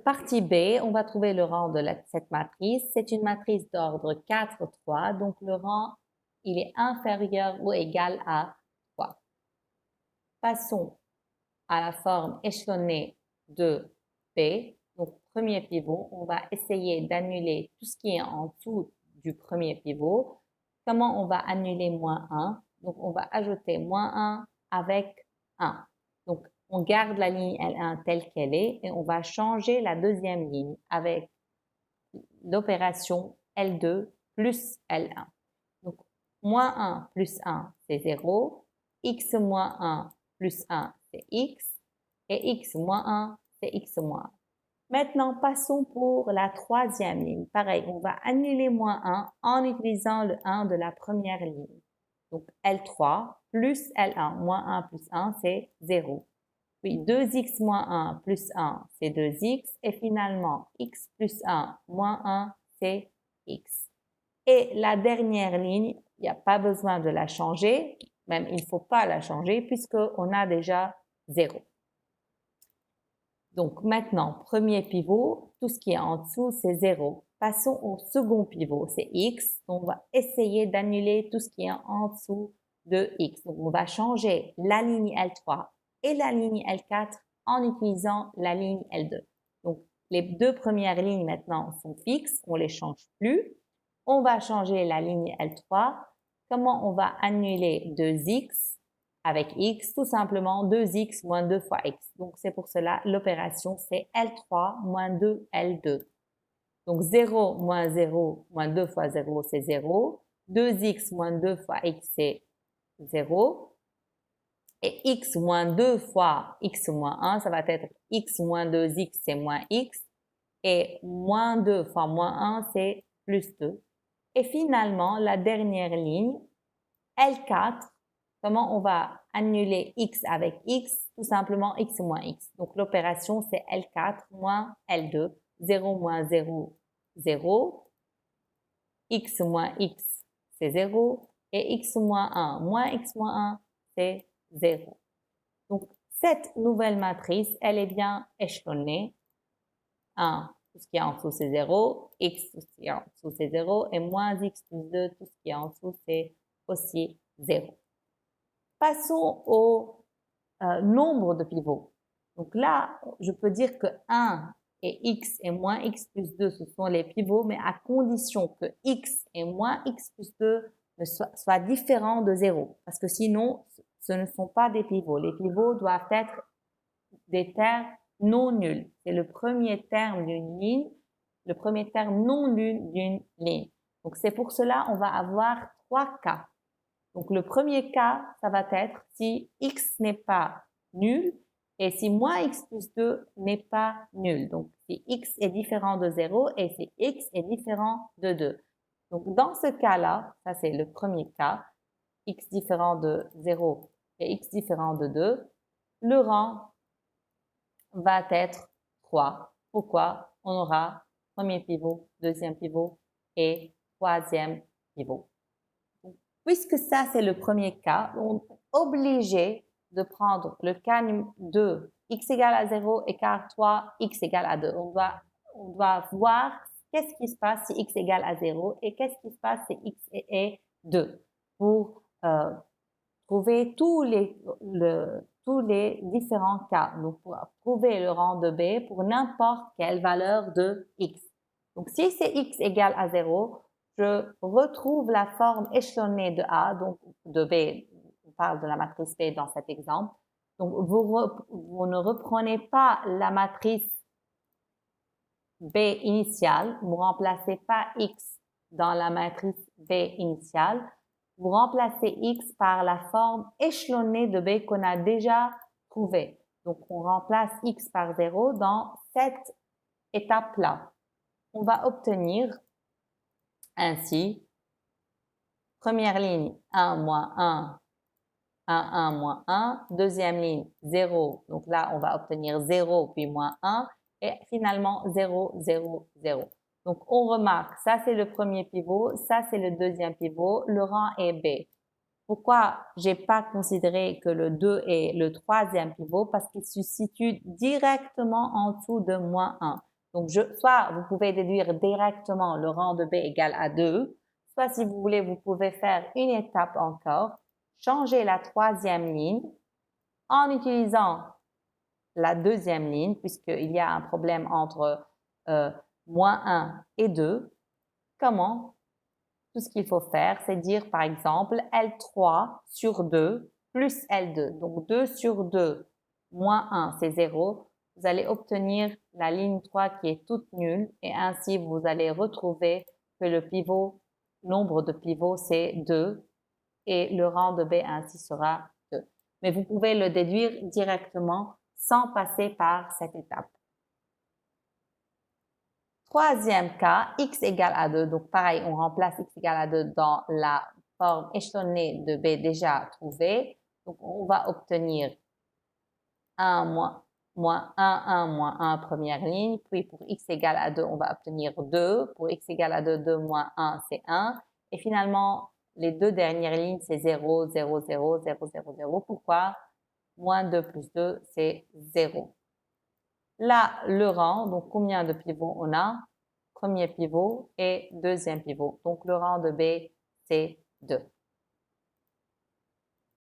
Partie B, on va trouver le rang de cette matrice. C'est une matrice d'ordre 4, 3, donc le rang, il est inférieur ou égal à 3. Passons à la forme échelonnée de B. Donc, premier pivot, on va essayer d'annuler tout ce qui est en dessous du premier pivot. Comment on va annuler moins 1? Donc, on va ajouter moins 1 avec 1. Donc, on garde la ligne L1 telle qu'elle est et on va changer la deuxième ligne avec l'opération L2 plus L1. Donc, moins 1 plus 1, c'est 0. X moins 1 plus 1, c'est X. Et X moins 1, c'est X moins 1. Maintenant, passons pour la troisième ligne. Pareil, on va annuler moins 1 en utilisant le 1 de la première ligne. Donc, L3 plus L1 moins 1 plus 1, c'est 0. Puis 2x moins 1 plus 1, c'est 2x. Et finalement, x plus 1 moins 1, c'est x. Et la dernière ligne, il n'y a pas besoin de la changer, même il ne faut pas la changer puisqu'on a déjà 0. Donc maintenant, premier pivot, tout ce qui est en dessous, c'est 0. Passons au second pivot, c'est x. On va essayer d'annuler tout ce qui est en dessous de x. Donc on va changer la ligne L3 et la ligne L4 en utilisant la ligne L2. Donc les deux premières lignes maintenant sont fixes, on ne les change plus. On va changer la ligne L3. Comment on va annuler 2x avec x? Tout simplement 2x moins 2 fois x. Donc, c'est pour cela, l'opération, c'est L3 moins 2L2. Donc, 0 moins 0 moins 2 fois 0, c'est 0. 2x moins 2 fois x, c'est 0. Et x moins 2 fois x moins 1, ça va être x moins 2x, c'est moins x. Et moins 2 fois moins 1, c'est plus 2. Et finalement, la dernière ligne, L4, comment on va annuler x avec x? Tout simplement x moins x. Donc l'opération, c'est L4 moins L2. 0 moins 0, 0. X moins x, c'est 0. Et x moins 1 moins x moins 1, c'est 0. Donc cette nouvelle matrice, elle est bien échelonnée. 1, tout ce qui est en dessous, c'est 0. X, tout ce qui est en dessous, c'est 0. Et moins x plus 2, tout ce qui est en dessous, c'est aussi 0. Passons au nombre de pivots. Donc là, je peux dire que 1 et x et moins x plus 2, ce sont les pivots, mais à condition que x et moins x plus 2 soient différents de 0. Parce que sinon, ce ne sont pas des pivots. Les pivots doivent être des termes non nuls. C'est le premier terme d'une ligne, le premier terme non nul d'une ligne. Donc c'est pour cela on va avoir 3 cas. Donc le premier cas, ça va être si x n'est pas nul et si moins x plus 2 n'est pas nul. Donc si x est différent de 0 et si x est différent de 2. Donc dans ce cas-là, ça c'est le premier cas, x différent de 0 et x différent de 2, le rang va être 3. Pourquoi? On aura premier pivot, deuxième pivot et troisième pivot. Puisque ça, c'est le premier cas, on est obligé de prendre le cas 2, x égale à 0, et cas 3, x égale à 2. On doit voir qu'est-ce qui se passe si x égale à 0 et qu'est-ce qui se passe si x est 2 pour trouver tous les différents cas. Donc, pour trouver le rang de B pour n'importe quelle valeur de x. Donc, si c'est x égale à 0, je retrouve la forme échelonnée de A, donc de B, on parle de la matrice B dans cet exemple. Donc, vous ne reprenez pas la matrice B initiale, vous remplacez pas x dans la matrice B initiale, vous remplacez x par la forme échelonnée de B qu'on a déjà trouvée. Donc, on remplace x par 0 dans cette étape-là. On va obtenir ainsi, première ligne, 1 moins 1, 1 moins 1. Deuxième ligne, 0. Donc là, on va obtenir 0 puis moins 1. Et finalement, 0, 0, 0. Donc, on remarque, ça c'est le premier pivot, ça c'est le deuxième pivot, le rang est B. Pourquoi j'ai pas considéré que le 2 est le troisième pivot? Parce qu'il se situe directement en dessous de moins 1. Donc, soit vous pouvez déduire directement le rang de B égale à 2, soit si vous voulez, vous pouvez faire une étape encore, changer la troisième ligne en utilisant la deuxième ligne, puisqu'il y a un problème entre moins 1 et 2. Comment? Tout ce qu'il faut faire, c'est dire par exemple L3 sur 2 plus L2. Donc 2 sur 2 moins 1, c'est 0. Vous allez obtenir la ligne 3 qui est toute nulle et ainsi vous allez retrouver que le pivot, nombre de pivots, c'est 2 et le rang de B ainsi sera 2. Mais vous pouvez le déduire directement sans passer par cette étape. Troisième cas, x égale à 2. Donc, pareil, on remplace x égale à 2 dans la forme échelonnée de B déjà trouvée. Donc, on va obtenir 1 moins 1 moins 1 première ligne. Puis, pour x égale à 2, on va obtenir 2. Pour x égale à 2, 2 moins 1, c'est 1. Et finalement, les deux dernières lignes, c'est 0, 0, 0, 0, 0, 0. Pourquoi? Moins 2 plus 2, c'est 0. Là, le rang, donc combien de pivots on a? Premier pivot et deuxième pivot. Donc, le rang de B, c'est 2.